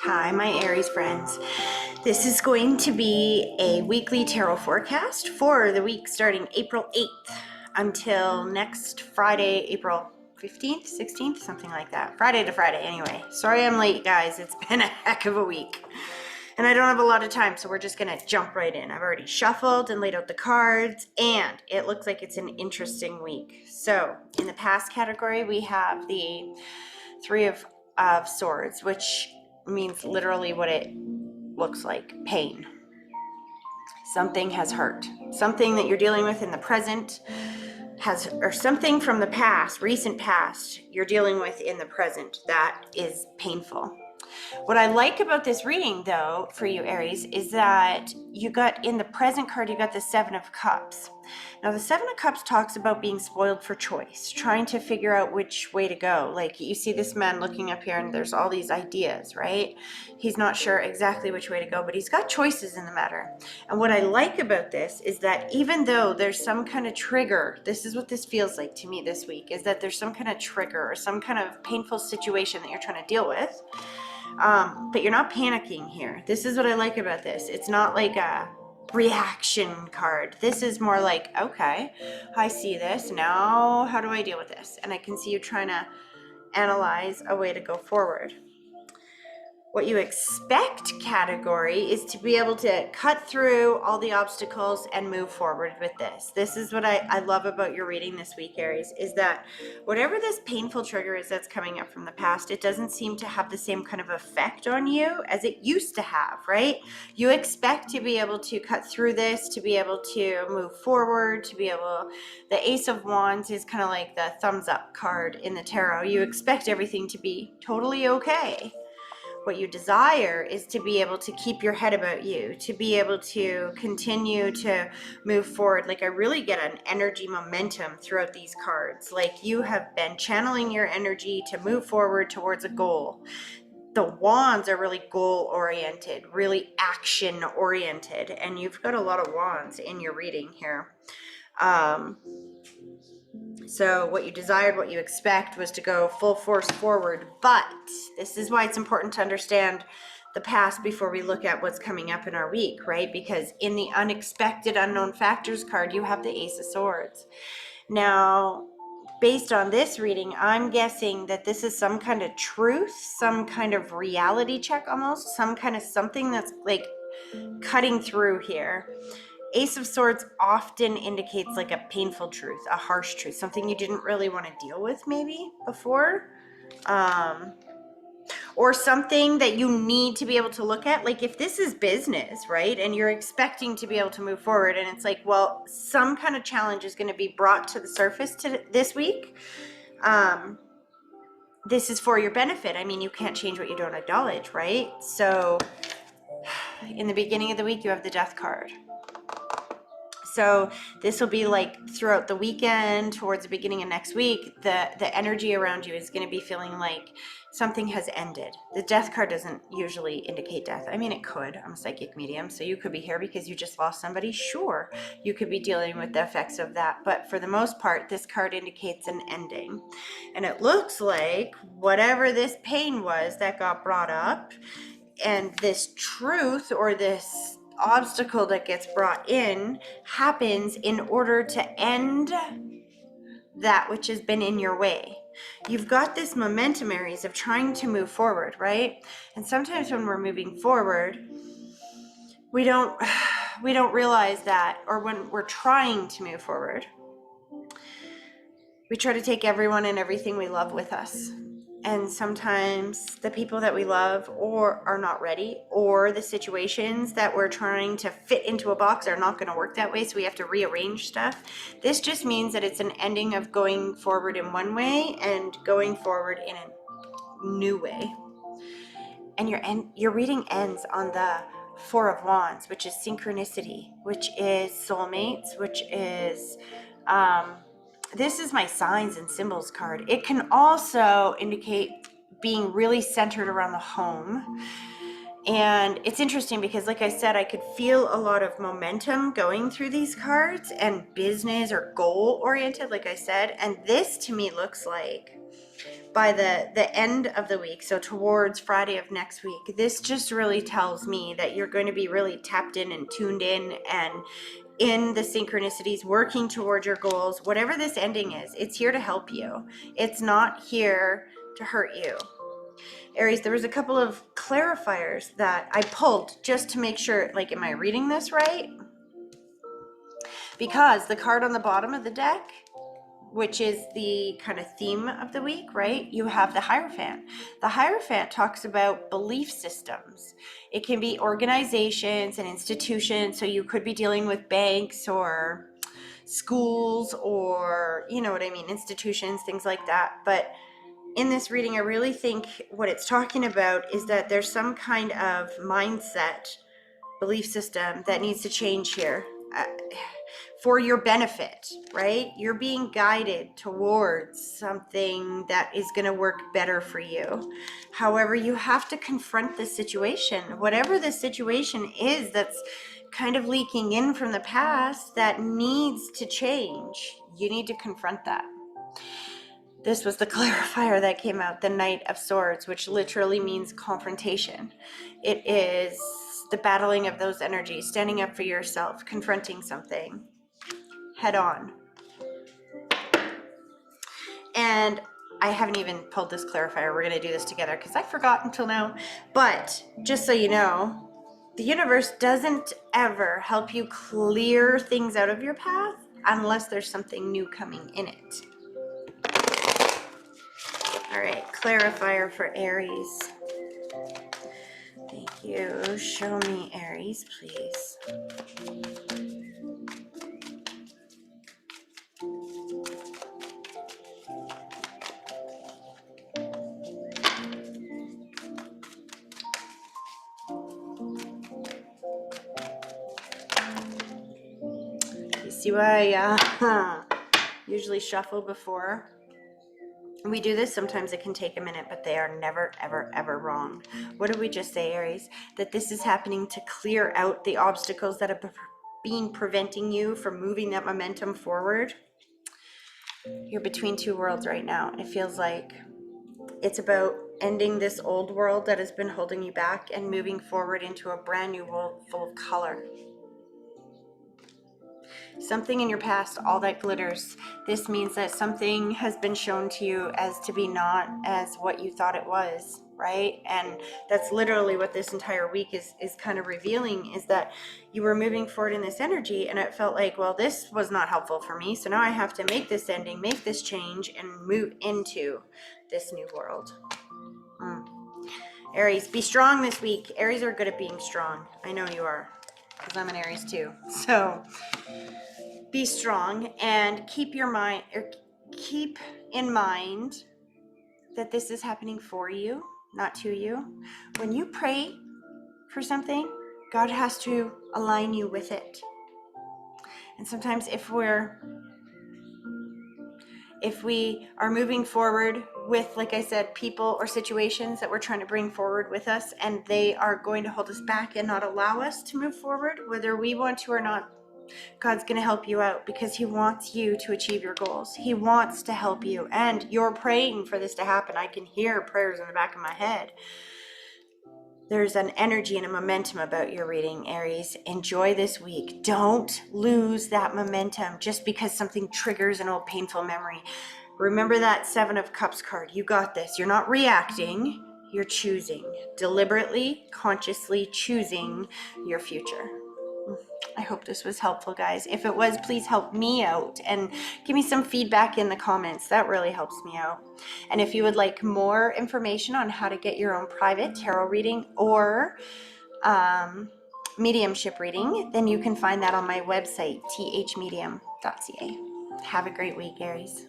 Hi, my Aries friends. This is going to be a weekly tarot forecast for the week starting April 8th until next Friday, April 15th, 16th, something like that. Friday to Friday, anyway. Sorry I'm late, guys. It's been a heck of a week. And I don't have a lot of time, so we're just going to jump right in. I've already shuffled and laid out the cards, and it looks like it's an interesting week. So, in the past category, we have the Three of Swords, which means literally what it looks like, pain. Something has hurt. Something that you're dealing with in the present has, or something from the past, recent past, you're dealing with in the present that is painful. What I like about this reading, though, for you, Aries, is that you got, in the present card, you got the Seven of Cups. Now, the Seven of Cups talks about being spoiled for choice, trying to figure out which way to go. Like, you see this man looking up here, and there's all these ideas, right? He's not sure exactly which way to go, but he's got choices in the matter. And what I like about this is that even though there's some kind of trigger, this is what this feels like to me this week, is that there's some kind of trigger or some kind of painful situation that you're trying to deal with. But you're not panicking here. This is what I like about this. It's not like a reaction card. This is more like, okay, I see this. Now, how do I deal with this? And I can see you trying to analyze a way to go forward. What you expect category is to be able to cut through all the obstacles and move forward with this. This is what I love about your reading this week, Aries, is that whatever this painful trigger is that's coming up from the past, it doesn't seem to have the same kind of effect on you as it used to have, right? You expect to be able to cut through this, to be able to move forward, to be able, the Ace of Wands is kind of like the thumbs up card in the tarot. You expect everything to be totally okay. What you desire is to be able to keep your head about you, to be able to continue to move forward. Like, I really get an energy momentum throughout these cards. Like, you have been channeling your energy to move forward towards a goal. The wands are really goal oriented, really action oriented, and you've got a lot of wands in your reading here. So what you desired, what you expect, was to go full force forward. But this is why it's important to understand the past before we look at what's coming up in our week, right? Because in the unexpected unknown factors card, you have the Ace of Swords. Now, based on this reading, I'm guessing that this is some kind of truth, some kind of reality check almost, some kind of something that's like cutting through here. Ace of Swords often indicates like a painful truth, a harsh truth, something you didn't really want to deal with maybe before, or something that you need to be able to look at. Like, if this is business, right, and you're expecting to be able to move forward, and it's like, well, some kind of challenge is going to be brought to the surface this week. This is for your benefit. I mean, you can't change what you don't acknowledge, right? So in the beginning of the week, you have the Death card. So this will be like throughout the weekend, towards the beginning of next week, the energy around you is going to be feeling like something has ended. The Death card doesn't usually indicate death. I mean, it could. I'm a psychic medium, so you could be here because you just lost somebody. Sure, you could be dealing with the effects of that. But for the most part, this card indicates an ending. And it looks like whatever this pain was that got brought up, and this truth or this obstacle that gets brought in happens in order to end that which has been in your way. You've got this momentum, Aries, of trying to move forward, right? And sometimes when we're moving forward, we don't realize that, or when we're trying to move forward, we try to take everyone and everything we love with us. And sometimes the people that we love or are not ready, or the situations that we're trying to fit into a box are not going to work that way, so we have to rearrange stuff. This just means that it's an ending of going forward in one way and going forward in a new way. And your reading ends on the Four of Wands, which is synchronicity, which is soulmates, which is this is my signs and symbols card. It can also indicate being really centered around the home. And it's interesting because, like I said, I could feel a lot of momentum going through these cards, and business or goal oriented, like I said. And this to me looks like by the end of the week, so towards Friday of next week, this just really tells me that you're going to be really tapped in and tuned in and in the synchronicities, working towards your goals. Whatever this ending is, it's here to help you. It's not here to hurt you. Aries, there was a couple of clarifiers that I pulled just to make sure, like, am I reading this right? Because the card on the bottom of the deck, which is the kind of theme of the week, right? You have the Hierophant. The Hierophant talks about belief systems. It can be organizations and institutions. So you could be dealing with banks or schools or, you know what I mean, institutions, things like that. But in this reading, I really think what it's talking about is that there's some kind of mindset, belief system that needs to change here. For your benefit, right? You're being guided towards something that is going to work better for you. However, you have to confront the situation. Whatever the situation is that's kind of leaking in from the past that needs to change, you need to confront that. This was the clarifier that came out, the Knight of Swords, which literally means confrontation. It is the battling of those energies, standing up for yourself, confronting something head on. And I haven't even pulled this clarifier. We're going to do this together because I forgot until now. But just so you know, the universe doesn't ever help you clear things out of your path unless there's something new coming in it. All right, clarifier for Aries. Thank you. Show me Aries, please. You see why I usually shuffle before we do this? Sometimes it can take a minute, but they are never, ever, ever wrong. What did we just say, Aries? That this is happening to clear out the obstacles that have been preventing you from moving that momentum forward. You're between two worlds right now. It feels like it's about ending this old world that has been holding you back and moving forward into a brand new world full of color. Something in your past, all that glitters. This means that something has been shown to you as to be not as what you thought it was, right? And that's literally what this entire week is kind of revealing, is that you were moving forward in this energy and it felt like, well, this was not helpful for me. So now I have to make this ending, make this change, and move into this new world. Aries, be strong this week. Aries are good at being strong. I know you are, because I'm an Aries too. So be strong and keep in mind that this is happening for you, not to you. When you pray for something, God has to align you with it. And sometimes if we are moving forward with, like I said, people or situations that we're trying to bring forward with us, and they are going to hold us back and not allow us to move forward, whether we want to or not, God's going to help you out because he wants you to achieve your goals. He wants to help you, and you're praying for this to happen. I can hear prayers in the back of my head. There's an energy and a momentum about your reading, Aries. Enjoy this week. Don't lose that momentum just because something triggers an old painful memory. Remember that Seven of Cups card. You got this. You're not reacting. You're choosing. Deliberately, consciously choosing your future. I hope this was helpful, guys. If it was, please help me out and give me some feedback in the comments. That really helps me out. And if you would like more information on how to get your own private tarot reading or mediumship reading, then you can find that on my website, THMedium.ca. Have a great week, Aries.